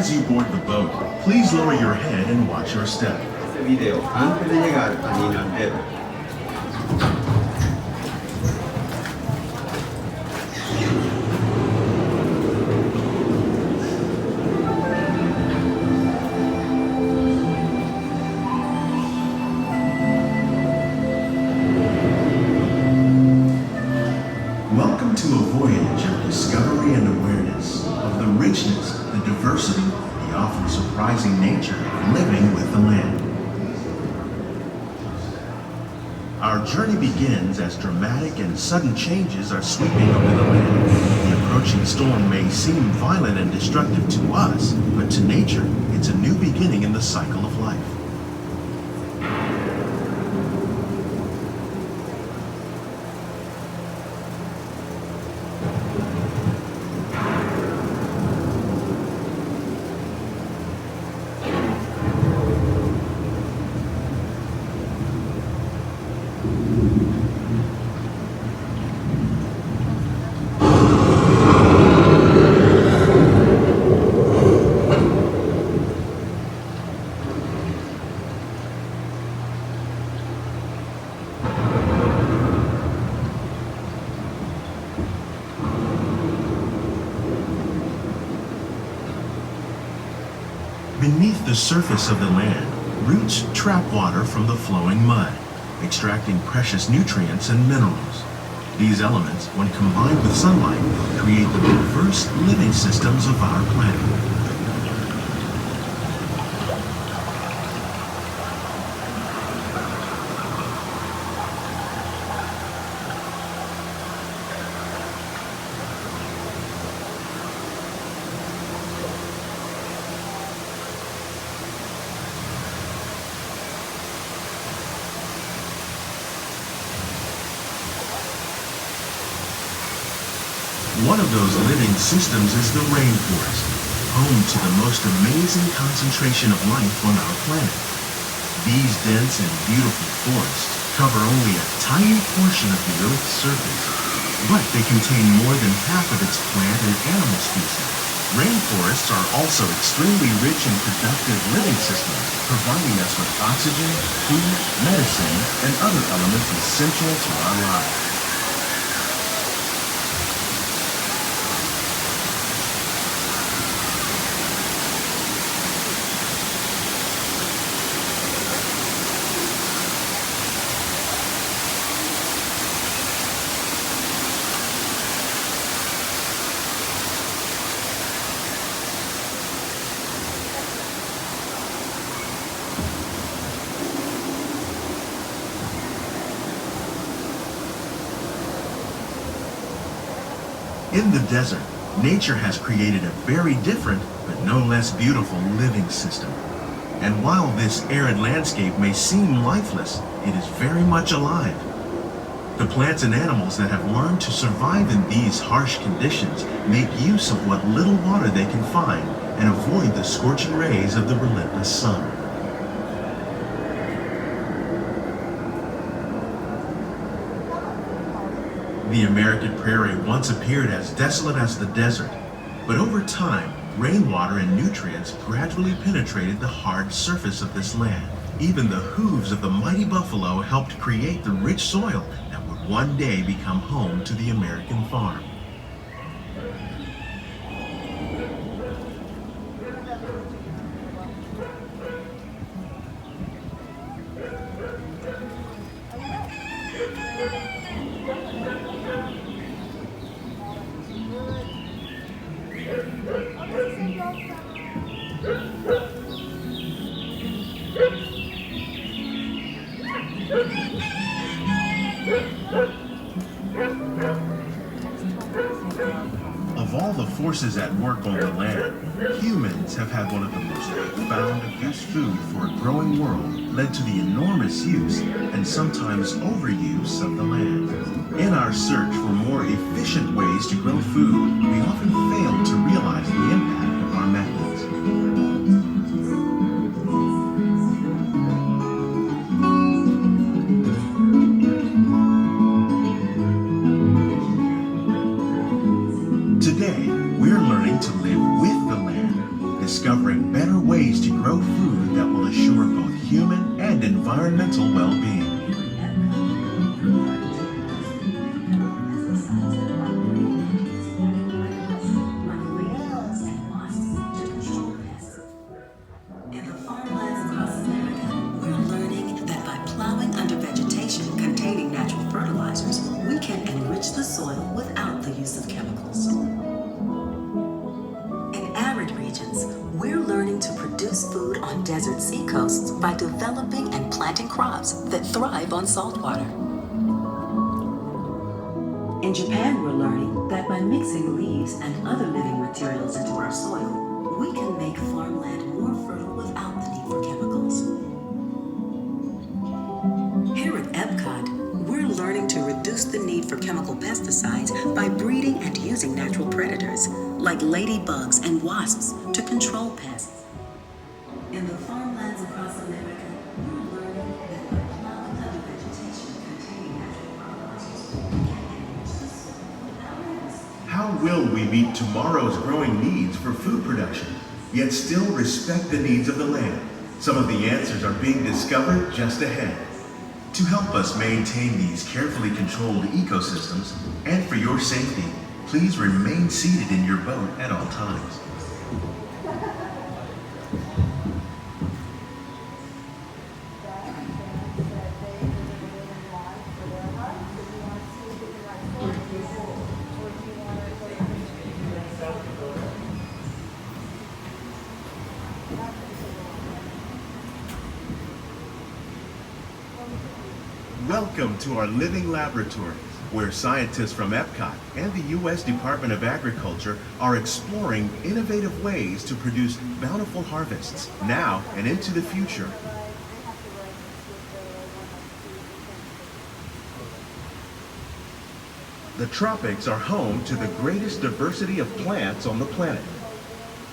As you board the boat, please lower your head and watch your step. Este video antes de llegar a Ninandero. Welcome to a voyage of discovery and awareness of the richness, the diversity, the often surprising nature of living with the land. Our journey begins as dramatic and sudden changes are sweeping over the land. The approaching storm may seem violent and destructive to us, but to nature, it's a new beginning in the cycle of life. Beneath the surface of the land, roots trap water from the flowing mud, extracting precious nutrients and minerals. These elements, when combined with sunlight, create the diverse living systems of our planet. One of those living systems is the rainforest, home to the most amazing concentration of life on our planet. These dense and beautiful forests cover only a tiny portion of the Earth's surface, but they contain more than half of its plant and animal species. Rainforests are also extremely rich in productive living systems, providing us with oxygen, food, medicine, and other elements essential to our lives. In the desert, nature has created a very different, but no less beautiful living system. And while this arid landscape may seem lifeless, it is very much alive. The plants and animals that have learned to survive in these harsh conditions make use of what little water they can find and avoid the scorching rays of the relentless sun. The American prairie once appeared as desolate as the desert, but over time, rainwater and nutrients gradually penetrated the hard surface of this land. Even the hooves of the mighty buffalo helped create the rich soil that would one day become home to the American farm. Of all the forces at work on the land, humans have had one of the most profound abuse food for a growing world led to the enormous use and sometimes overuse of the land. In our search for more efficient ways to grow food, we often fail to realize the impact of our methods. Today, we're learning to live with the land. discovering better ways to grow food that will assure both human and environmental well-being. In the farmlands across America, we're learning that by plowing under vegetation containing natural fertilizers, we can enrich the soil without the use of chemicals. In arid regions, we're learning to produce food on desert seacoasts by developing and planting crops that thrive on salt water. In Japan, we're learning that by mixing leaves and other living materials into our soil, we can make farmland more fertile without the need for chemicals. Here at Epcot, we're learning to reduce the need for chemical pesticides by breeding and using natural predators, like ladybugs and wasps, to control pests. In the farmlands across America, we're learning that by plowing under vegetation containing natural fertilizers, we can enrich the soil without use. How will we meet tomorrow's growing needs for food production, yet still respect the needs of the land? Some of the answers are being discovered just ahead. To help us maintain these carefully controlled ecosystems, and for your safety, please remain seated in your boat at all times. Welcome to our living laboratories, where scientists from Epcot and the U.S. Department of Agriculture are exploring innovative ways to produce bountiful harvests now and into the future. The tropics are home to the greatest diversity of plants on the planet.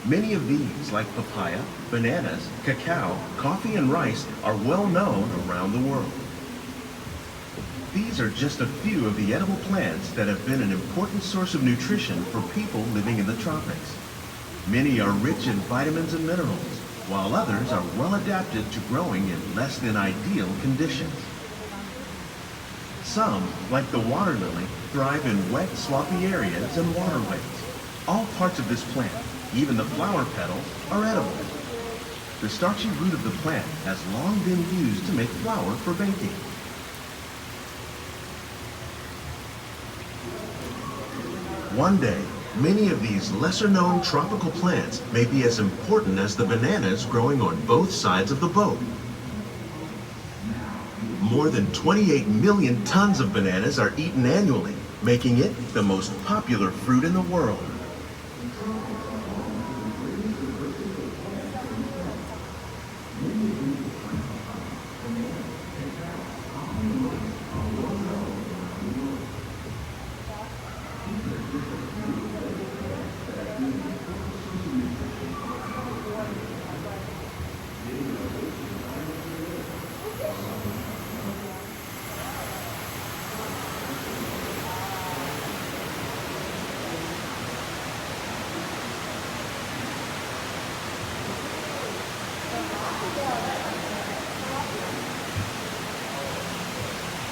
Many of these, like papaya, bananas, cacao, coffee, and rice, are well known around the world. These are just a few of the edible plants that have been an important source of nutrition for people living in the tropics. Many are rich in vitamins and minerals, while others are well adapted to growing in less than ideal conditions. Some, like the water lily, thrive in wet, swampy areas and waterways. All parts of this plant, even the flower petals, are edible. The starchy root of the plant has long been used to make flour for baking. One day, many of these lesser-known tropical plants may be as important as the bananas growing on both sides of the boat. More than 28 million tons of bananas are eaten annually, making it the most popular fruit in the world.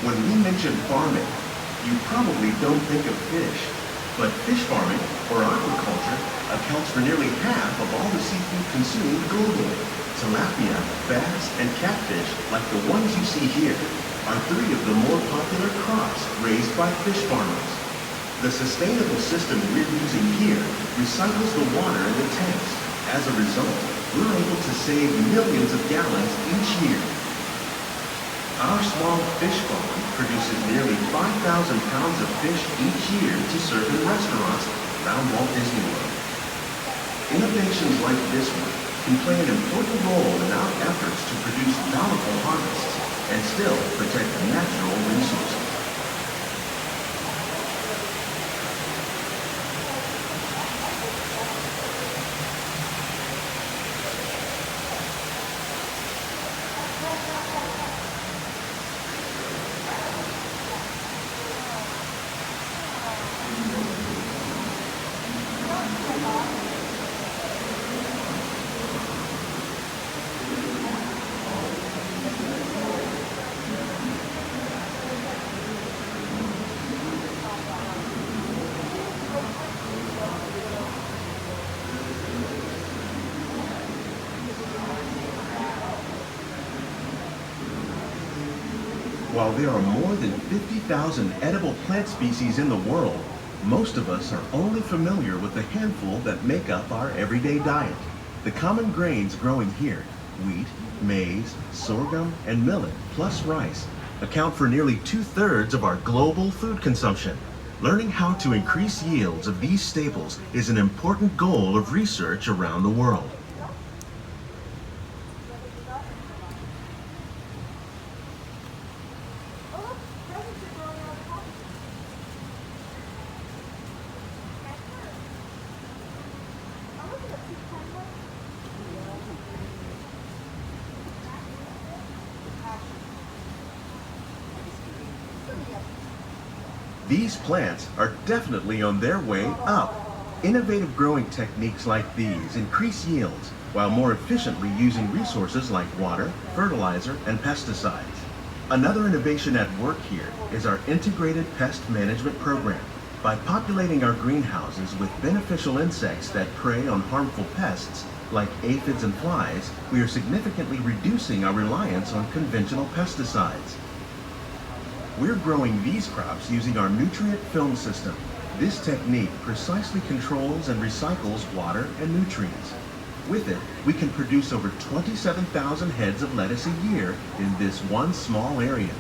When we mention farming, you probably don't think of fish, but fish farming, or aquaculture, accounts for nearly half of all the seafood consumed globally. Tilapia, bass, and catfish, like the ones you see here, are three of the more popular crops raised by fish farmers. The sustainable system we're using here recycles the water in the tanks. As a result, we're able to save millions of gallons each year. Our small fish farm produces nearly 5,000 pounds of fish each year to serve in restaurants around Walt Disney World. Innovations like this one can play an important role in our efforts to produce bountiful harvests and still protect natural resources. While there are more than 50,000 edible plant species in the world, most of us are only familiar with the handful that make up our everyday diet. The common grains growing here, wheat, maize, sorghum, and millet, plus rice, account for nearly 2/3 of our global food consumption. Learning how to increase yields of these staples is an important goal of research around the world. These plants are definitely on their way up. Innovative growing techniques like these increase yields while more efficiently using resources like water, fertilizer, and pesticides. Another innovation at work here is our integrated pest management program. By populating our greenhouses with beneficial insects that prey on harmful pests, like aphids and flies, we are significantly reducing our reliance on conventional pesticides. We're growing these crops using our nutrient film system. This technique precisely controls and recycles water and nutrients. With it, we can produce over 27,000 heads of lettuce a year in this one small area.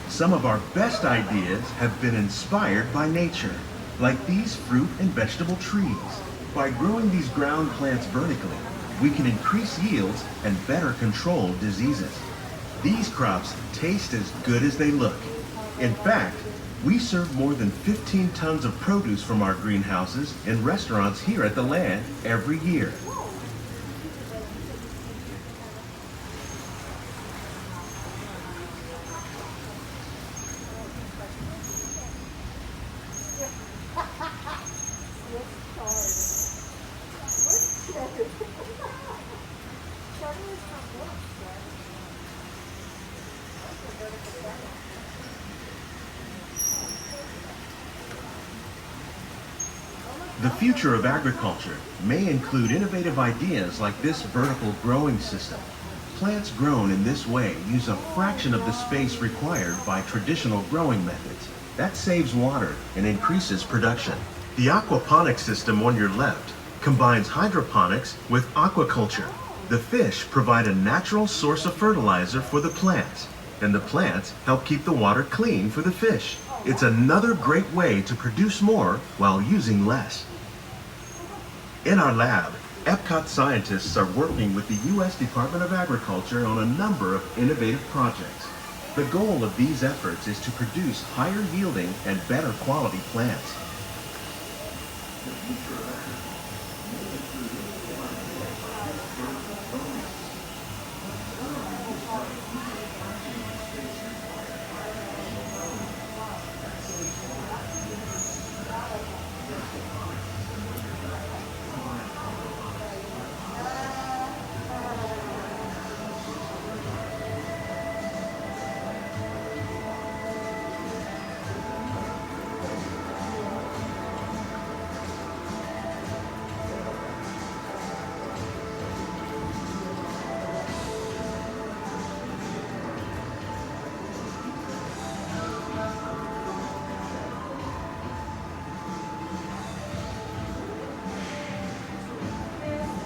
Some of our best ideas have been inspired by nature, like these fruit and vegetable trees. By growing these ground plants vertically, we can increase yields and better control diseases. These crops taste as good as they look. In fact, we serve more than 15 tons of produce from our greenhouses in restaurants here at the land every year. The future of agriculture may include innovative ideas like this vertical growing system. Plants grown in this way use a fraction of the space required by traditional growing methods. That saves water and increases production. The aquaponics system on your left combines hydroponics with aquaculture. The fish provide a natural source of fertilizer for the plants, and the plants help keep the water clean for the fish. It's another great way to produce more while using less. In our lab, Epcot scientists are working with the U.S. Department of Agriculture on a number of innovative projects. The goal of these efforts is to produce higher yielding and better quality plants.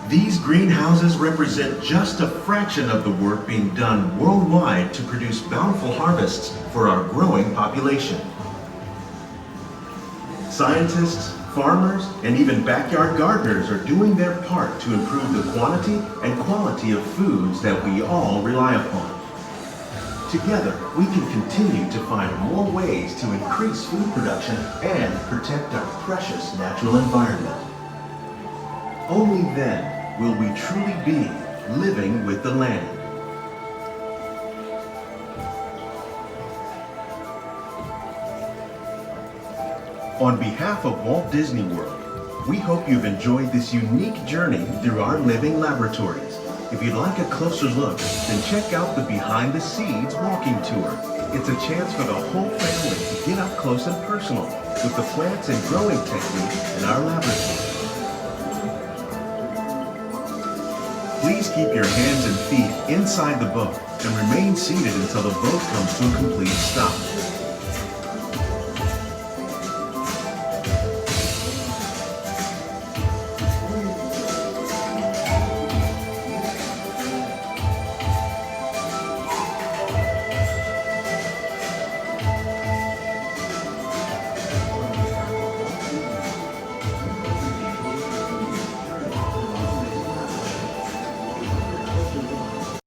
These greenhouses represent just a fraction of the work being done worldwide to produce bountiful harvests for our growing population. Scientists, farmers, and even backyard gardeners are doing their part to improve the quantity and quality of foods that we all rely upon. Together, we can continue to find more ways to increase food production and protect our precious natural environment. Only then will we truly be living with the land. On behalf of Walt Disney World, We hope you've enjoyed this unique journey through our living laboratories. If you'd like a closer look, then check out the Behind the Seeds walking tour. It's a chance for the whole family to get up close and personal with the plants and growing techniques in our laboratory. Please keep your hands and feet inside the boat and remain seated until the boat comes to a complete stop.